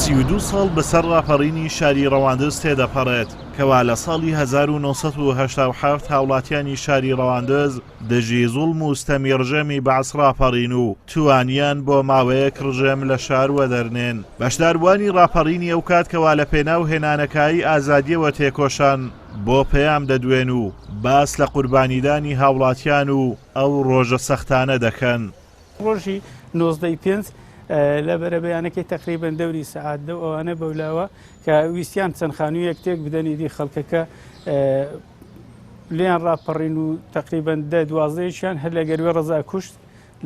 32 ساڵ بەسەر ڕاپەڕینی شاری ڕەواندز تێدەپەڕێت کەوا لە ساڵی 1970 هاوڵاتیانی شاری ڕەواندز دژی زوڵم و ستەمیڕژێمی بەعس ڕاپەڕین و توانیان بۆ ماوەیەک ڕژێم لە شار وەدەرنێن. بەشداربووانی ڕاپەڕینی ئەو کات کەوا لە پێناو هێنانەکایی ئازادیەوە تێکۆشان بۆ پەیام دەدوێن و باس لە قوربانیدانی هاوڵاتیان و ئەو ڕۆژە سەختانە دەکەن. ڕۆژی 95 لە بەرەبەیانەکەی تقریبن دەوری سەعات دە ئەوانە بەولاوە کە ویستیان چەند خانوویەک تێک بدەنیدی خەڵکەکە لیان ڕاپەڕین و تقریبن 10-12یان هەر لە گەروێ ڕەزا کوشت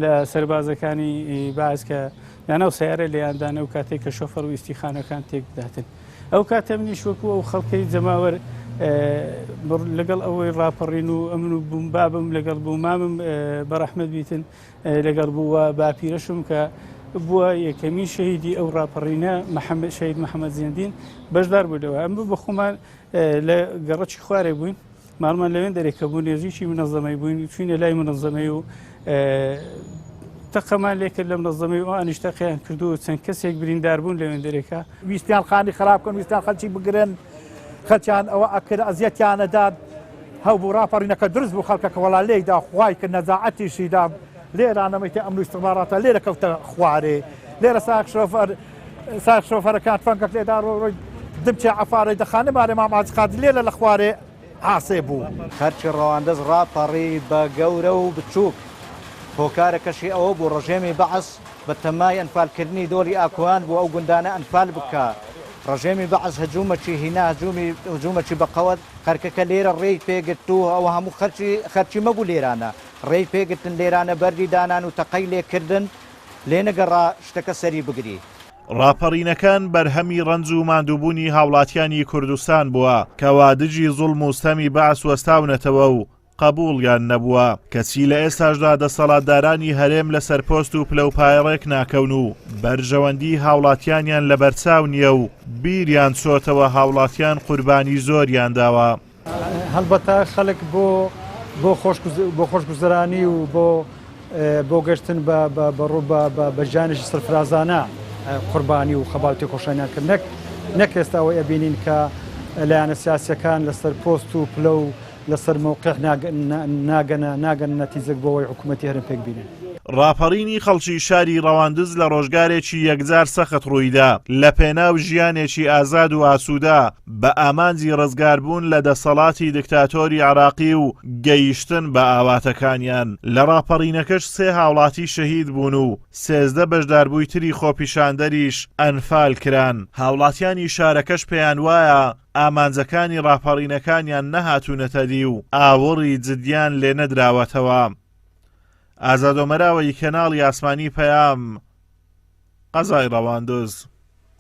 لە سەربازەکانی باز کە یانە و سیارە لێیاندان ئەو کاتێک کە شۆفەر ویستی خانەکان تێک بداتن. ئەو کاتە منیش وەکو ئەو خەڵکەی جەماوەر لەگەڵ ئەوەی ڕاپەڕین و ئەمن و بووم بابم لەگەڵ بوو مامم بەڕەحمەت بیتن لەگەڵ بووە باپیرەشم کە بووە یەکەمی شەهیدی ئەو ڕاپەڕینە شەهید محەممەد زیندین بەشدار بووەوە. ئەم بوو بە خۆمان لە گەڕەکی خوارێ بووین ماڵمان لەوێن دەرێکە بوو نێژیی منەظەمەی بووین چوینە لای منەظەمەی و تەقەمان لێکرد لە منەظەمەی و ئانیشتەقییان کردو و چەند کەسێک بریندار بوون لەوێن دەرێکە ویستیان خانی خراپکەن ویستیان خەلکی بگرن خەلچیان ئەوە ئەکرد ئەزیەتیانەداد هەو بوو ڕاپەڕینەکە دروست بوو خەڵکەکە وەڵا لێیدا خوای کرد نەزاعەتیشیدا لێرانەمەیتە ئەمن و استخباراتە لێرە کەوتە خوارێ لێرە ساک شۆفەرەکان فەنکەک لێدا ڕۆی دمچێ عەفارەی دەخانە مارێ مامازقات لێرە لە خوارێ حاسێ بوو. خەرچی ڕەواندز ڕاپەڕی بە گەورە و بچووک هۆکارەکەشی ئەوە بوو ڕژێمی بەعس بە تەمای ئەنفالکردنی دۆڵی ئاکوان بۆ ئەو گوندانە ئەنفال بکە. ڕژێمی بەعس هەجوومەکی هینا هەجوومەکی بەقەوت خەرکەکە لێرە ڕێی پێگرتووە ئەوە هەموو خەرچی مەبوو لێرانە ڕێی پێگرتن لێرانە بەردی دانان و تەقەی لێکردن لێ نەگەڕا شتەکە سەری بگری. ڕاپەڕینەکان بەرهەمی ڕەنج و ماندووبوونی هاوڵاتیانی کوردستان بووە کەوا دژی زوڵم و ستەمی بەعس وەستاونەتەوە و قبوڵیان نەبووە. کەچی لە ئێستاشدا دەسەڵاتدارانی هەرێم لە سەرپۆست و پلەپایڕێک ناکەون و بەرژەوەندی هاوڵاتیانیان لە بەرچاو نییە و بیریان چۆتەوە هاوڵاتیان قوربانی زۆریان داوە. هەڵبەتە خەڵک بۆ خۆشگوزەرانی و بۆ گەشتن بە ژیانێکی سەرفرازانە قوربانی و خەباڵ تێکۆشانیان کرد نەک ئێستا ئەوەی ئەبینین کە لایەنە سیاسیەکان لەسەر پۆست و پلە و لەسەر مووقع ناگەن نەتیجەک بۆەوەی حکوومەتی هەرم پێک بینن. ڕاپەڕینی خەڵکی شاری ڕەواندز لە ڕۆژگارێکی یەکجار سەخت ڕوویدا لە پێناو ژیانێکی ئازاد و ئاسوودا بە ئامانجی ڕزگاربوون لە دەسەڵاتی دکتاتۆری عراقی و گەیشتن بە ئاواتەکانیان. لە ڕاپەڕینەکەش 3 هاوڵاتی شەهید بوون و 13 بەشداربووی تری خۆپیشاندەریش ئەنفال کران. هاوڵاتیانی شارەکەش پێیان وایە ئامانجەکانی ڕاپەڕینەکانیان نەهاتوونەتە دی و ئاوەڕی جدیان لێ نەدراوەتەوە. ئازادۆمەراوەی کەناڵی ئاسمانی پەیام قەزای ڕەواندز.